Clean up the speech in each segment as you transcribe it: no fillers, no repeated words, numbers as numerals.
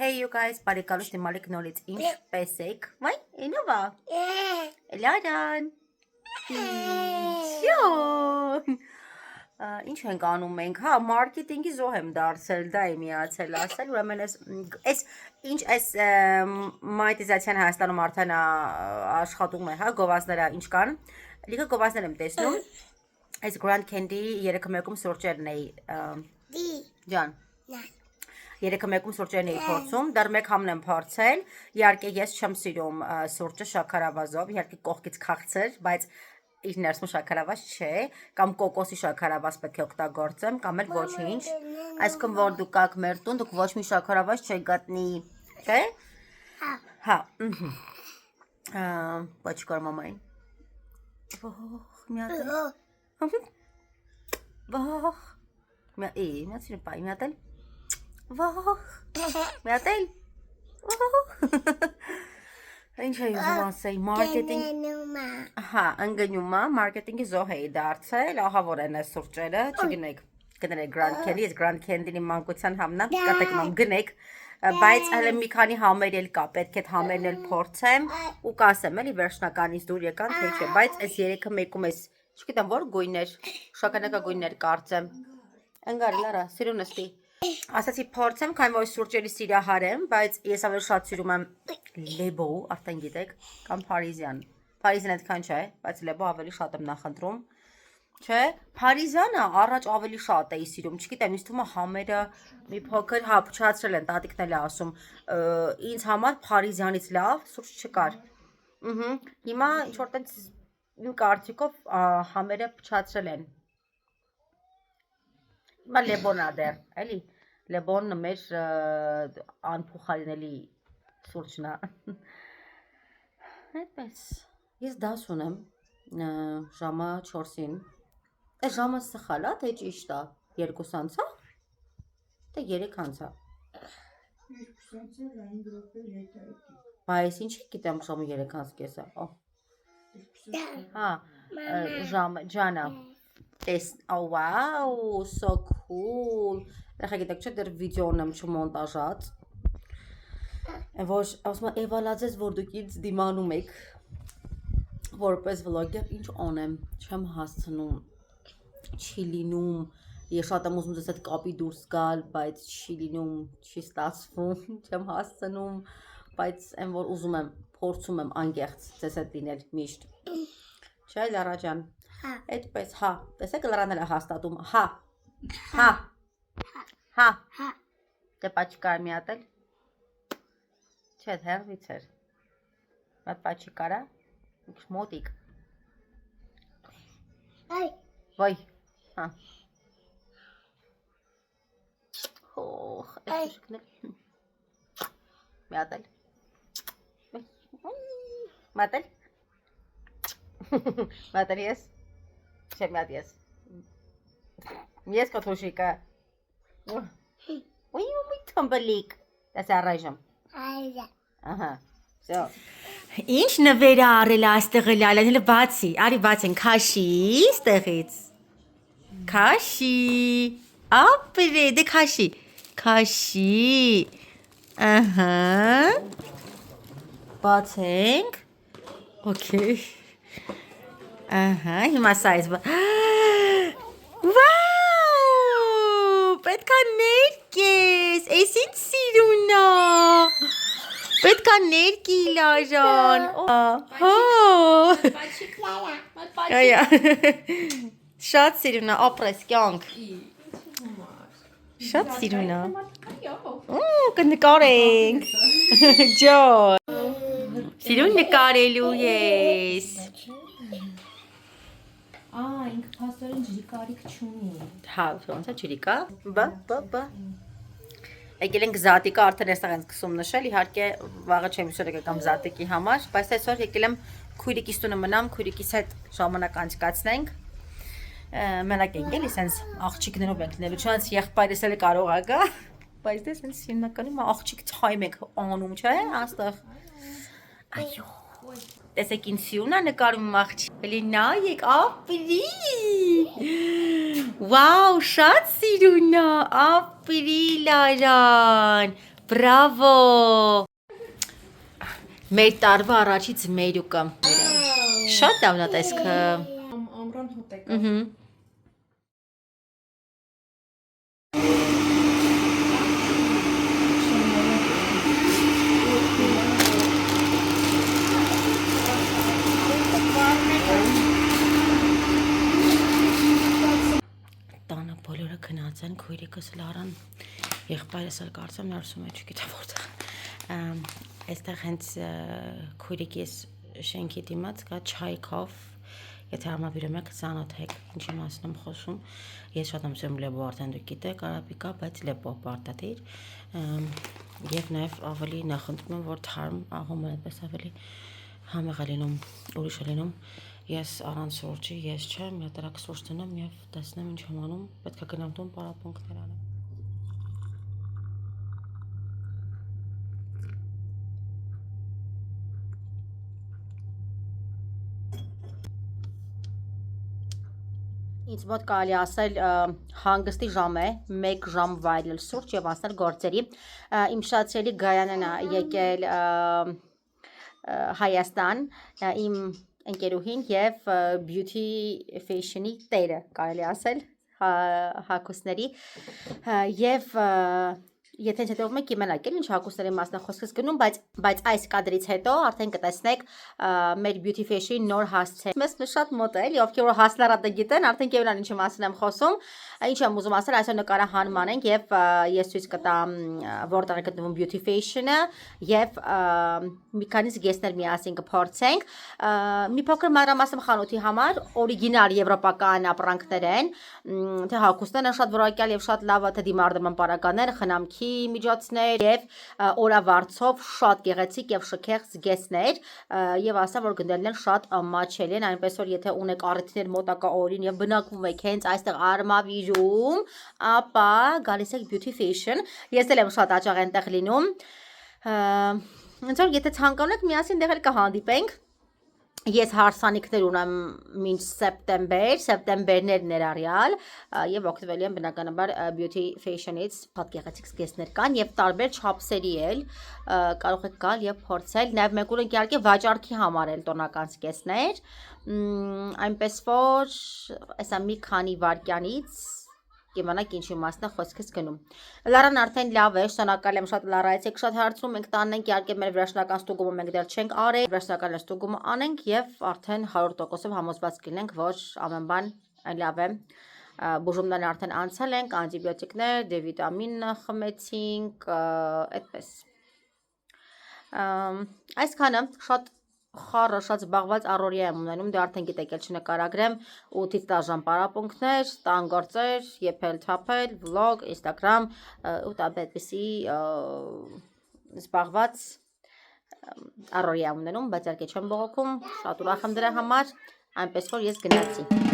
Hey you guys, բարեկալուց դիմալիք նորից ինչպես եք, վայ, ինով ա, լարան, ինչ ենք անում մենք, հա, մարքետինգի զոհ եմ դարձել, դա է միացել ասել, ուրեմն այս ինչ այս մոնետիզացիան Հայաստանում արդեն աշխատում է, հա, գովազդները ինչ կան, լիքը գովազդներ եմ տեսնում, այս Grand Candy 3-1-ում սուրճերն էի, ջան, 3-1-ում սուրճերն էի փորձում, դեռ մեկ համն եմ փորձել, իհարկե ես չեմ սիրում սուրճը շաքարավազով, իհարկե կողքից քաղցր, բայց իր ներսում շաքարավազ չէ, կամ կոկոսի շաքարավազ պետք է օգտագործեմ, կամ էլ ոչինչ, այսինքն որ դուք կաք մեր տուն, դուք ոչ մի շաքարավազ չեք գտնի, չէ՞։ Հա, ոչ կոր մամային։ Մի հատ էլ։ Մի հատ էլ։ Ինչ է ուզում ասեի, մարքետինգ, հա, ընգնում է, մարքետինգի զոհ էի դարձել, ահա որ են այս սուրճերը, չգնեք, գներեք Grand Candy, ես Grand Candy-ի մանկության համն եմ, կատեք մամ գնեք, բայց հələ մի քանի համեր էլ կա, պետք է համերն էլ փորձեմ ու կասեմ էլի վերջնականից դուր եկան, թե չէ, բայց այս 3-1-ում ես, չգիտեմ որ գույներ, շագանակա գույներ կարծեմ, ընգարի լարա, սիրուն նստի, ասացի փորձեմ, քանի որ սուրճերի սիրահար եմ, բայց ես ավելի շատ սիրում եմ լեբո, արդեն գիտեք, կամ փարիզյան, փարիզյան այդքան չէ, բայց լեբո ավելի շատ եմ նախընտրում, չէ, փարիզյանը առաջ ավելի շատ էի սիրում, չգիտեմ, ինձ թվում է համերը մի փոքր, հա, փչացրել են, տատիկն էլ է ասում, ինձ համար փարիզյանից լավ սուրճ չկար, հիմա ինչ-որ տենց իմ կարծիքով համերը փչացրել են, հիմա լեբոն ա դեռ, էլի, լեբոն մեր անփոխարինելի սուրճն է, այդպես, ես դաս ունեմ ժամը 4-ին, այս ժամը սխալ է, թե ճիշտ է, 2 անցա, թե 3 անցա, բայց ինչ գիտեմ ժամը 3 անց կեսը, հա, ժամը, ջանա, oh wow, so cool, եղա գիտեք չէ, դեր վիդեոն եմ չմոնտաժած, որ ասում եմ էվալացես, որ դուք ինձ դիմանում եք, որպես վլոգեր, ինչ անեմ, չեմ հասցնում, չի լինում, ես շատ եմ ուզում ձեզ հետ կապի դուրս գալ, բայց չի լինում, չի ստացվում, չեմ հասցնում, բայց այն որ ուզում եմ, փորձում եմ անկեղծ ձեզ հետ լինել միշտ, չէ Լարա ջան, այդպես, հա, տեսեք Լարան էլ է հաստատում, հա, դե պաչիկար մի հատ էլ, չէ, հերվից էր, մատ պաչիկարա, մոտիկ, վայ, հա, մի հատ էլ, մատ էլ ես, չէ մի հատ ես կոթոշիկը, ուի թմբլիկ, դես առայժմ, ահա, ինչ նվեր է առել այստեղ լալան, հելը բացի, արի բացեն, քաշի ստեղից, քաշի, ապրե, դե քաշի, ահա, բացենք, ոքեյ, ահա, հիմա սայզ, վաու, պետքա ներկես, ես ինչ սիրուն է, պետքա ներկի Լարան, շատ սիրուն է, ապրես կյանք, շատ սիրուն է, կնկարենք, ջան, սիրուն նկարելու ես, ինքը պաստորեն ջրիկարիք չունի, հա, ոնց է ջրիկա, բա, եկել ենք զատիկը արդեն այստեղ ենք սկսում նշել, իհարկե վաղը չեմ հիշել եկամ զատիկի համար, բայց այսօր եկել եմ քույրիկիս տունը մնամ, քույրիկիս հետ ժամանակ անցկացնենք, մենակ ենք էլի, սենց աղջիկներով ենք լինելու, չնայած եղբայրս էլ կարող է գա, բայց դե սենց հիմնականում աղջիկ թայմ ենք անում, չէ, աստեղ, այո, տեսեք ինձ սիրուն է նկարում աղջիկ, էլի նայեք, ապրի, վաու, շատ սիրուն է, ապրի Լարան, Բրավո։ Մեր տարվա առաջից մերուկը։ Շատ լավն է տեսքը։ Ամրան հոտեկա։ Տանը բոլորը գնաց են, քույրիկս լարան, եղբայրս էլ կարծեմ ներսում է, չգիտեմ որտեղ։ Այստեղ հենց քույրիկիս շենքի դիմաց կա չայքով, եթե համավիրում եք ծանոթ եք, ինչի մասին եմ խոսում։ Ես շատ եմ սիրում Լեբո, արդեն դուք գիտեք, արաբիկա, բայց Լեբո պարտադիր։ Եվ նաև ավելի նախընտրում եմ, որ թարմ ահումը այդպես ավելի համեղ է լինում, ուրիշ է լինում։ Ես առանց սուրճի, ես չեմ, մի հատ սուրճ դնեմ եւ տեսնեմ ինչ եմ անում, պետք է գնամ տուն պարապմունքներ անեմ։ Ինձ մոտ կարելի ասել հանգստի ժամ է, 1 ժամ վայելել սուրճ եւ անցնել գործերի։ Իմ շատ սիրելի Գայանն է եկել Հայաստան, իմ ընկերուհին եւ beauty fashion-ի տերը, կարելի ասել, հագուստների եւ եթե հետևում եք կիմանաք էլ ինչ հագուստների մասն է խոսքս գնում, բայց այս կադրից հետո արդեն կտեսնեք մեր beauty fashion-ի նոր հասցե։ Մեզ շատ մոտ է, էլի, ովքեր որ հասնարատը գիտեն, արդեն կերան ինչի մասին եմ խոսում։ Ինչ եմ ուզում ասել, այսօր նկարահանման ենք եւ ես ցույց կտամ որտեղ է գտնվում beauty fashion-ը եւ մի քանի զգեստներ միասին կփորձենք։ Մի փոքր մանրամասն խանութի համար օրիգինալ եվրոպական ապրանքներ են, թե հագուստներն շատ որակյալ եւ շատ լավ, թե դիմարդման պարագաներ, խնամքի միջոցներ եւ օրավարձով շատ գեղեցիկ եւ շքեղ զգեստներ եւ ասա որ գնելն են շատ մաչելի են, այնպես որ եթե ունեք առիթներ մոտակա օրին եւ բնակվում եք հենց այստեղ Արմավիրում, ապա գալիս եք beauty fashion։ Ես էլ եմ շատ հաճախ այնտեղ լինում։ Ոնց որ եթե ցանկանում եք միասին դեղել կհանդիպենք։ Ես հարսանիքներ ունեմ մինչ սեպտեմբերներ ներառյալ եւ օգտվելու եմ բնականաբար beauty fashion-ից, շատ գեղեցիկ զգեստներ կան եւ տարբեր չափսերի էլ կարող եք գալ եւ փորձել, նաեւ մեկ ունենք իհարկե վաճառքի համար էլ տոնական զգեստներ, այնպես որ այսա մի քանի վայրկյանից կիմանաք ինչի մասն է խոսքս գնում։ Լարան արդեն լավ է, շնորհակալ եմ շատ լարայից, եք շատ հարցնում, մենք տանն ենք, իհարկե մեր վերջնական ստուգումը մենք դեռ չենք արել, վերջնական ստուգումը անենք եւ արդեն 100%-ով համոզված կլինենք, որ ամեն բան լավ է։ Բուժումներն արդեն անցել ենք, անտիբիոտիկներ, D-վիտամին խմեցինք, այդպես։ Այսքանը շատ խառը շատ զբաղված առօրյա եմ ունենում, դե արդեն գիտեք էլ չնկարագրեմ 8-ից 10 ժամ պարապմունքներ, տան գործեր, եփել, թափել, վլոգ, Instagram, ու այդպիսի զբաղված առօրյա եմ ունենում, բայց իհարկե չեմ բողոքում, շատ ուրախ եմ դրա համար, այնպես որ ես գնացի։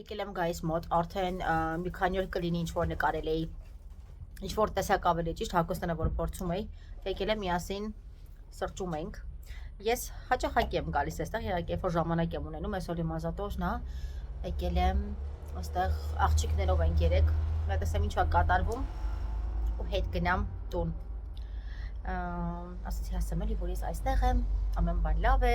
Եկել եմ գայիս մոտ, արդեն մի քանի օր կլինի ինչ-որ նկարել էի, ինչ-որ տեսակ ավելի ճիշտ հագուստները, որ փորձում էի, եկել եմ միասին սրճում ենք։ Ես հաճախակի եմ գալիս այստեղ, իհարկե որ ժամանակ եմ ունենում, այսօր իմ ազատողն է, եկել եմ այստեղ աղջիկներով ենք երեք, նա տեսեմ ինչ է կատարվում ու հետ գնամ տուն։ Ասացի հասեմ էլի, որ ես այստեղ եմ, ամեն բան լավ է,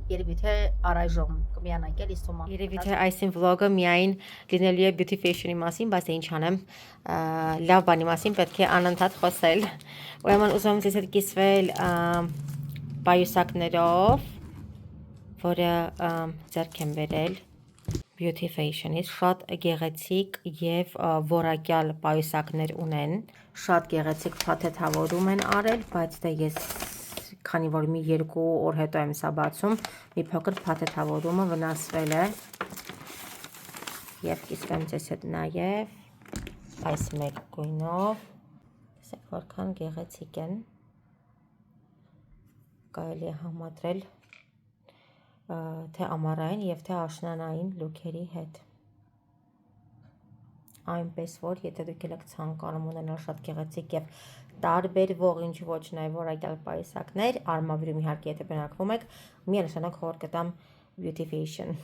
երևի թե առայժմ կմիանանք էլ իստոմա։ Երևի թե այսին վլոգը միայն լինելու է beauty fashion-ի մասին, բայց ինչ անեմ, լավ բանի մասին պետք է անընդհատ խոսել։ Ուրեմն ուզում եմ ձեզ հետ կիսվել պայուսակներով, որը ձեռք եմ բերել beauty fashion-ից, շատ գեղեցիկ եւ որակյալ պայուսակներ ունեն, շատ գեղեցիկ փաթեթավորում են արել, բայց դե ես քանի որ մի 2 օր հետո եմ սա բացում, մի փոքր փաթեթավորումը վնասվել է եւ կիսվեմ ձեզ հետ նաեւ այս մեկ գույնով, տեսեք որքան գեղեցիկ են, կարելի է համադրել թե ամառային եւ թե աշնանային լուքերի հետ, այնպես որ եթե դուք եք ցանկանում ունենալ շատ գեղեցիկ եւ տարբերվող ինչ ոչ նաեւ որակյալ պայուսակներ, Արմավիրում իհարկե եթե բնակվում եք, միանշանակ խոր կտամ beauty fashion